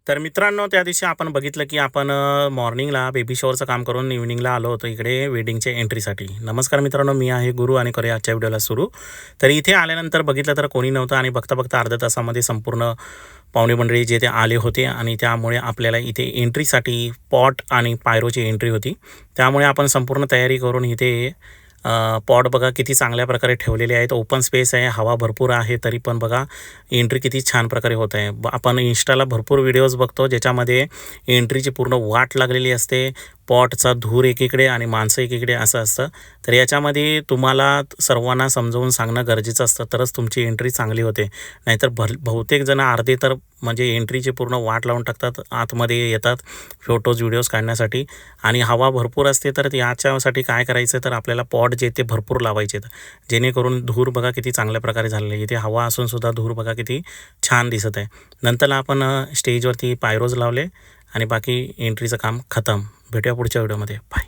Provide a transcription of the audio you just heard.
तर मित्रांनो, त्या दिवशी आपण बघितलं की आपण मॉर्निंगला बेबी शॉवरचं काम करून इव्हनिंगला आलो होतो इकडे वेडिंगच्या एंट्रीसाठी. नमस्कार मित्रांनो, मी आहे गुरु आणि करूया आजच्या व्हिडिओला सुरू. तर इथे आल्यानंतर बघितलं तर कोणी नव्हतं आणि बघता बघता अर्ध्या तासामध्ये संपूर्ण पाहुणे मंडळी जे ते आले होते आणि त्यामुळे आपल्याला इथे एंट्रीसाठी पॉट आणि पायरोची एंट्री होती. त्यामुळे आपण संपूर्ण तयारी करून इथे पॉट बघा किती चांगल्या प्रकारे ठेवलेले आहेत. ओपन स्पेस आहे, हवा भरपूर आहे, तरी पण बघा एंट्री किती छान प्रकारे होत आहे. आपण इंस्टाला भरपूर व्हिडिओज बघतो ज्याच्यामध्ये एंट्रीची पूर्ण वाट लागलेली असते, पॉटचा धूर एकीकडे आणि माणसं एकीकडे असं असतं. तर याच्यामध्ये तुम्हाला सर्वांना समजावून सांगणं गरजेचं असतं, तरच तुमची एंट्री चांगली होते. नाहीतर बहुतेक जण अर्धे तर म्हणजे एंट्रीची पूर्ण वाट लावून टाकतात, आतमध्ये येतात फोटोज व्हिडिओज काढण्यासाठी आणि हवा भरपूर असते. तर याच्यासाठी काय करायचं, तर आपल्याला पॉट जे ते भरपूर लावायचे जेणेकरून धूर बघा किती चांगल्या प्रकारे झालेलं आहे. इथे हवा असून सुद्धा धूर बघा किती छान दिसत आहे. नंतर आपण स्टेजवरती पायरोज लावले आणि बाकी एंट्रीचं काम खतम. भेटूया पुढच्या व्हिडिओमध्ये. बाय.